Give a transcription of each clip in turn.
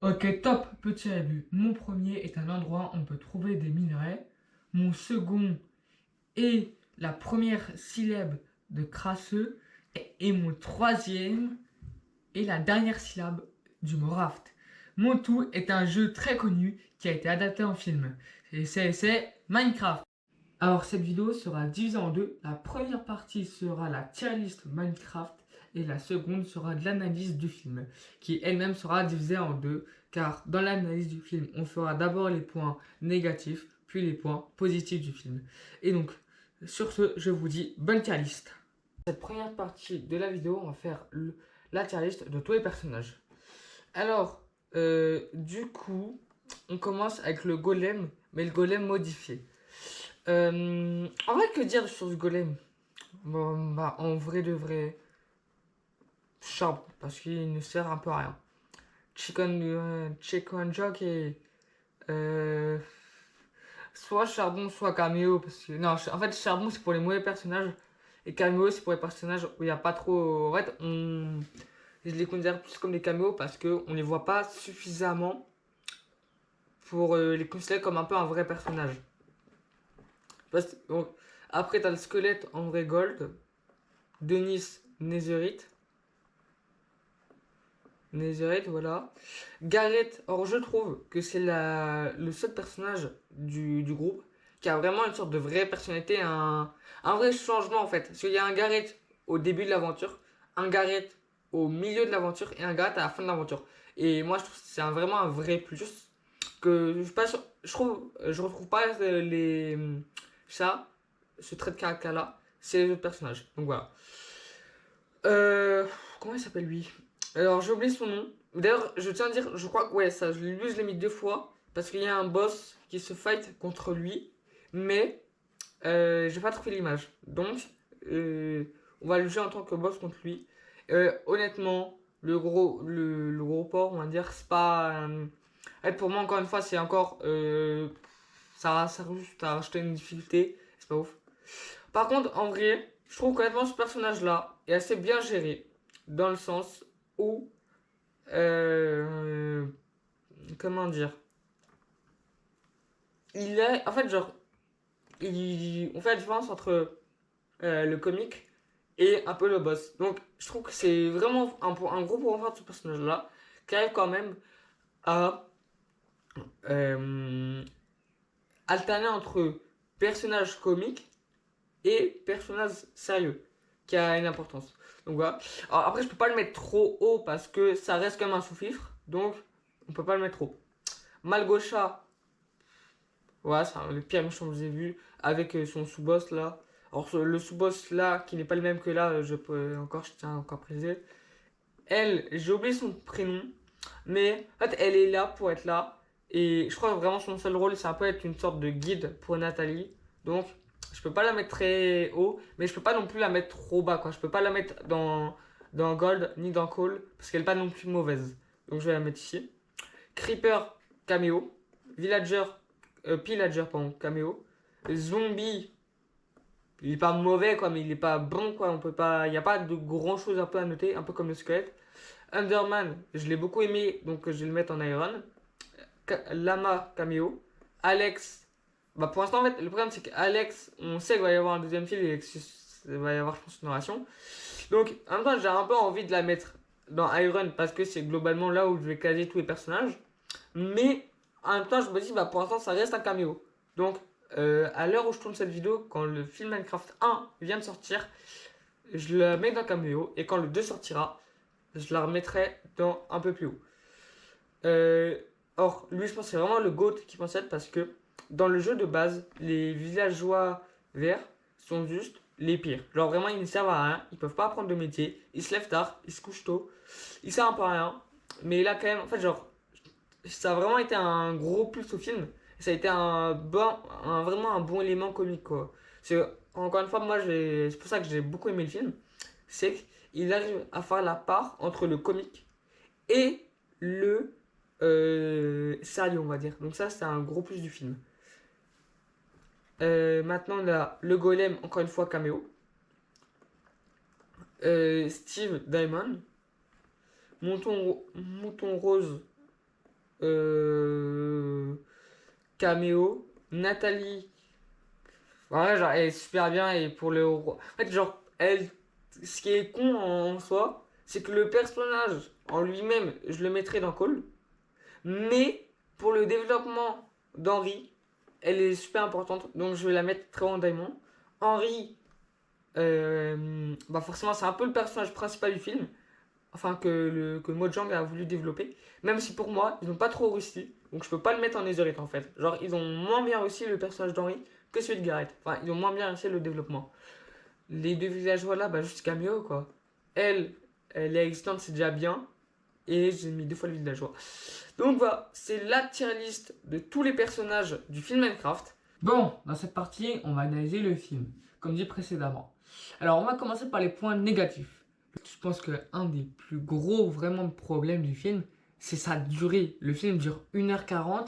Ok, top, petit rébut. Mon premier est un endroit où on peut trouver des minerais. Mon second est la première syllabe de crasseux. Et mon troisième est la dernière syllabe du mot raft. Mon tout est un jeu très connu qui a été adapté en film. Et c'est Minecraft. Alors cette vidéo sera divisée en deux. La première partie sera la tier list Minecraft et la seconde sera de l'analyse du film, qui elle-même sera divisée en deux, car dans l'analyse du film, on fera d'abord les points négatifs, puis les points positifs du film. Et donc, sur ce, je vous dis bonne tier list. Cette première partie de la vidéo, on va faire la tier list de tous les personnages. Alors, du coup, on commence avec le golem, mais le golem modifié. En vrai, que dire sur ce golem? Bon, bah, en vrai de vrai, charbon, parce qu'il ne sert un peu à rien. Chicken Jock et soit charbon, soit caméo, parce que non, en fait, charbon c'est pour les mauvais personnages et caméo c'est pour les personnages où il n'y a pas trop. En fait, je les considère plus comme des caméos parce que on les voit pas suffisamment pour les considérer comme un peu un vrai personnage. Donc, après, t'as le squelette en vrai gold, Denis Netherite. Netherite, voilà. Gareth, or je trouve que c'est le seul personnage du groupe qui a vraiment une sorte de vraie personnalité, un vrai changement en fait. Parce qu'il y a un Gareth au début de l'aventure, un Gareth au milieu de l'aventure et un Gareth à la fin de l'aventure. Et moi je trouve que c'est vraiment un vrai plus que je suis pas sûr, je retrouve pas ça, ce trait de caractère là, c'est les autres personnages. Donc voilà. Euh, Comment il s'appelle lui? Alors j'ai oublié son nom. D'ailleurs, je tiens à dire, je crois que ouais, ça, lui je l'ai mis deux fois parce qu'il y a un boss qui se fight contre lui, mais j'ai pas trouvé l'image. Donc, euh, on va le jouer en tant que boss contre lui. Honnêtement, le gros port, on va dire, c'est pas. Pour moi, encore une fois, c'est encore. Ça juste à rajouter une difficulté. C'est pas ouf. Par contre, en vrai, je trouve qu'honnêtement, ce personnage-là est assez bien géré. Dans le sens où. euh, Comment dire? Il est. En fait, genre. On fait la différence entre le comique et un peu le boss. Donc, je trouve que c'est vraiment un gros point fort de ce personnage-là, qui arrive quand même à euh, alterner entre personnage comique et personnage sérieux, qui a une importance. Donc voilà. Alors, après, je peux pas le mettre trop haut parce que ça reste comme un sous-fifre, donc on peut pas le mettre trop. Malgocha, voilà, c'est le pire méchant que j'ai vu, avec son sous-boss là. Alors, le sous-boss là, qui n'est pas le même que là, je tiens encore à préciser. Elle, j'ai oublié son prénom, mais en fait, elle est là pour être là. Et je crois que vraiment son seul rôle, c'est un peu être une sorte de guide pour Nathalie. Donc, je peux pas la mettre très haut, mais je peux pas non plus la mettre trop bas, quoi. Je peux pas la mettre dans Gold ni dans Call, parce qu'elle est pas non plus mauvaise. Donc, je vais la mettre ici. Creeper, caméo. Villager, Pillager, pardon, caméo. Zombie, il est pas mauvais, quoi, mais il est pas bon, quoi. On peut pas, il y a pas de grand chose un peu à noter, un peu comme le squelette. Underman, je l'ai beaucoup aimé, donc je vais le mettre en Iron. Lama, caméo. Alex, bah pour l'instant, en fait, le problème c'est qu'Alex, on sait qu'il va y avoir un deuxième film et qu'il va y avoir, je pense, une narration. Donc, en même temps, j'ai un peu envie de la mettre dans Iron parce que c'est globalement là où je vais caser tous les personnages. Mais en même temps, je me dis, bah pour l'instant, ça reste un caméo. Donc, à l'heure où je tourne cette vidéo, quand le film Minecraft 1 vient de sortir, je la mets dans caméo. Et quand le 2 sortira, je la remettrai dans un peu plus haut. Euh, Or, lui, je pense que c'est vraiment le GOAT qui pense être parce que dans le jeu de base, les villageois verts sont juste les pires. Genre, vraiment, ils ne servent à rien. Ils peuvent pas apprendre de métier. Ils se lèvent tard. Ils se couchent tôt. Ils servent un peu à rien. Mais là, quand même, en fait, genre, ça a vraiment été un gros plus au film. Ça a été vraiment un bon élément comique, quoi. Encore une fois, c'est pour ça que j'ai beaucoup aimé le film. C'est qu'il arrive à faire la part entre le comique et le sérieux, on va dire. Donc ça, c'est un gros plus du film. Maintenant, on a le golem, encore une fois, caméo. Steve Diamond. Mouton Rose. euh, caméo. Nathalie, ouais, genre, elle est super bien et pour le roi. En fait, genre, elle, ce qui est con en soi, c'est que le personnage en lui-même, je le mettrais dans Cole. Mais pour le développement d'Henri, elle est super importante. Donc je vais la mettre très haut en Diamond. Henri, bah forcément, c'est un peu le personnage principal du film. Enfin, que Mojang a voulu développer. Même si pour moi, ils n'ont pas trop réussi. Donc je peux pas le mettre en Netherite en fait. Genre, ils ont moins bien réussi le personnage d'Henri que celui de Gareth. Enfin, ils ont moins bien réussi le développement. Les deux villageois là, bah juste caméo quoi. Elle, elle est existante, c'est déjà bien. Et j'ai mis deux fois le villageois. Donc voilà, c'est la tier list de tous les personnages du film Minecraft. Bon, dans cette partie, on va analyser le film, comme dit précédemment. Alors, on va commencer par les points négatifs. Je pense que un des plus gros vraiment problèmes du film, c'est sa durée. Le film dure 1h40,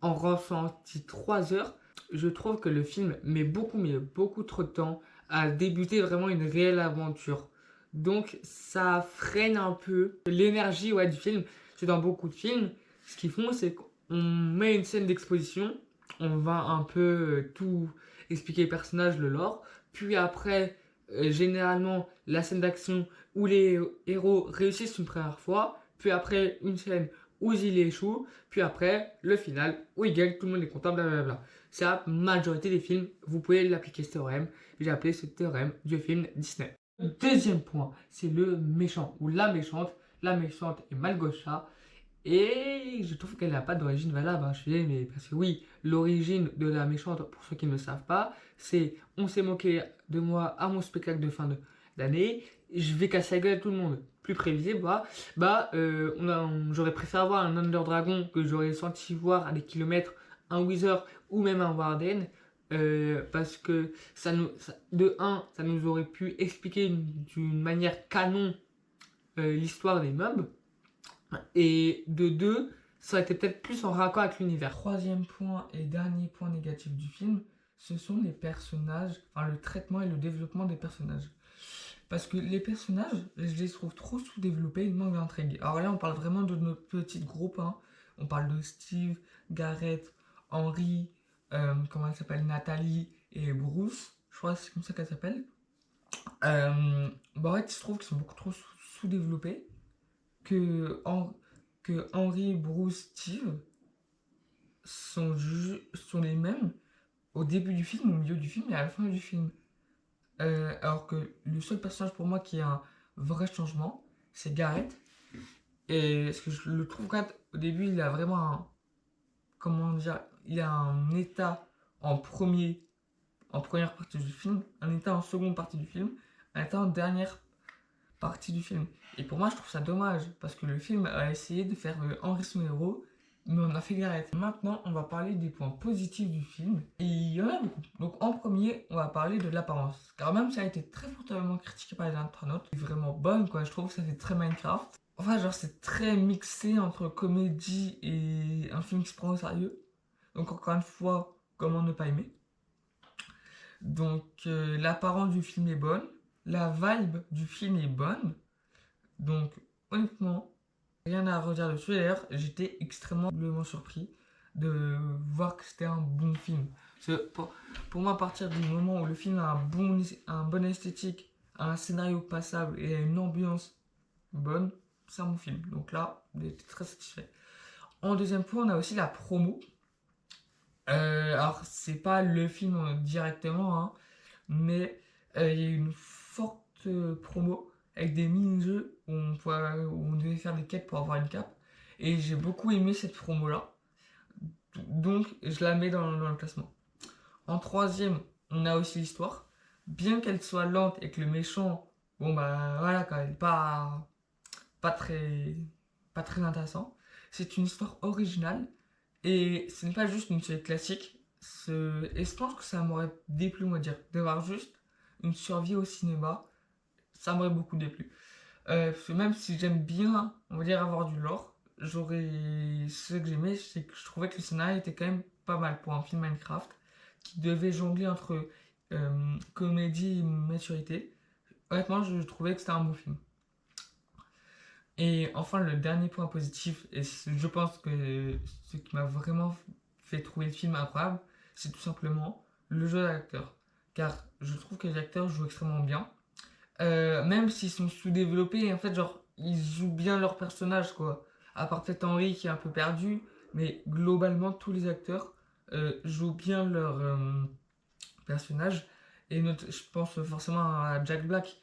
en ressenti 3 heures. Je trouve que le film met beaucoup trop de temps à débuter vraiment une réelle aventure. Donc ça freine un peu l'énergie du film. C'est dans beaucoup de films, ce qu'ils font, c'est qu'on met une scène d'exposition, on va un peu tout expliquer les personnages, le lore, puis après, généralement, la scène d'action où les héros réussissent une première fois, puis après, une scène où ils échouent, puis après, le final, où ils gagnent, tout le monde est content, blablabla. C'est la majorité des films, vous pouvez l'appliquer ce théorème. J'ai appelé ce théorème du film Disney. Deuxième point, c'est le méchant ou la méchante. La méchante est Malgocha et je trouve qu'elle n'a pas d'origine valable. Je suis désolé, mais parce que oui, l'origine de la méchante, pour ceux qui ne le savent pas, c'est on s'est moqué de moi à mon spectacle de fin d'année, je vais casser la gueule à tout le monde. Plus prévisible, j'aurais préféré avoir un Under Dragon que j'aurais senti voir à des kilomètres, un Wither ou même un Warden. Parce que de un, ça nous aurait pu expliquer d'une manière canon l'histoire des mobs. Et de deux, ça aurait été peut-être plus en raccord avec l'univers. Troisième point et dernier point négatif du film, ce sont les personnages, enfin le traitement et le développement des personnages. Parce que les personnages, je les trouve trop sous-développés, ils manquent d'intrigue. Alors là, on parle vraiment de notre petit groupe. On parle de Steve, Gareth, Henry, comment elle s'appelle, Nathalie et Bruce. Je crois que c'est comme ça qu'elle s'appelle. En fait, je trouve qu'ils sont beaucoup trop sous-développés. Que Henry, Bruce, Steve sont les mêmes au début du film, au milieu du film et à la fin du film. Alors que le seul personnage pour moi qui a un vrai changement, c'est Gareth. Et ce que je le trouve au début, il a vraiment un, comment dire, il a un état en première partie du film, un état en seconde partie du film, un état en dernière partie du film. Et pour moi, je trouve ça dommage, parce que le film a essayé de faire Henry son héros, mais on a fait Gareth. Maintenant, on va parler des points positifs du film, et il y en a beaucoup. Donc en premier, on va parler de l'apparence, car même si ça a été très fortement critiqué par les internautes, c'est vraiment bonne, quoi. Je trouve que ça fait très Minecraft. Enfin, genre, c'est très mixé entre comédie et un film qui se prend au sérieux. Donc encore une fois, comment ne pas aimer. Donc l'apparence du film est bonne, la vibe du film est bonne. Donc honnêtement, rien à redire dessus. D'ailleurs, j'étais extrêmement surpris de voir que c'était un bon film. Pour moi, à partir du moment où le film a un bon esthétique, un scénario passable et une ambiance bonne, c'est un bon film. Donc là, j'étais très satisfait. En deuxième point, on a aussi la promo. Alors, c'est pas le film directement, mais il y a une forte promo avec des mini-jeux où on devait faire des quêtes pour avoir une cape. Et j'ai beaucoup aimé cette promo-là. Donc, je la mets dans le classement. En troisième, on a aussi l'histoire. Bien qu'elle soit lente et que le méchant, bon bah voilà, quand même, pas très, pas très intéressant. C'est une histoire originale et ce n'est pas juste une série classique. Et je pense que ça m'aurait déplu, moi, dire, d'avoir juste une survie au cinéma. Ça m'aurait beaucoup déplu. Parce que même si j'aime bien, on va dire, avoir du lore, ce que j'aimais, c'est que je trouvais que le scénario était quand même pas mal pour un film Minecraft qui devait jongler entre comédie et maturité. Honnêtement, je trouvais que c'était un bon film. Et enfin, le dernier point positif, et je pense que ce qui m'a vraiment fait trouver le film incroyable, c'est tout simplement le jeu d'acteur. Car je trouve que les acteurs jouent extrêmement bien. Même s'ils sont sous-développés, en fait, genre, ils jouent bien leur personnage, quoi. À part peut-être Henry qui est un peu perdu, mais globalement, tous les acteurs jouent bien leur personnage. Et je pense forcément à Jack Black,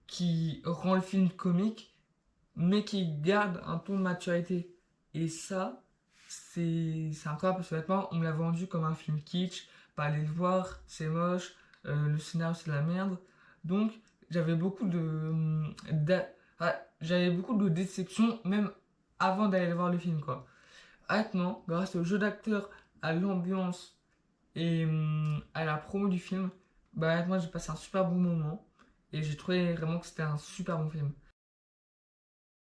qui rend le film comique, mais qui garde un ton de maturité. Et ça, c'est incroyable parce que honnêtement, on me l'a vendu comme un film kitsch, pas aller le voir, c'est moche, le scénario c'est de la merde. Donc j'avais beaucoup j'avais beaucoup de déception même avant d'aller voir le film quoi. Maintenant, grâce au jeu d'acteur, à l'ambiance et à la promo du film, bah honnêtement j'ai passé un super bon moment et j'ai trouvé vraiment que c'était un super bon film.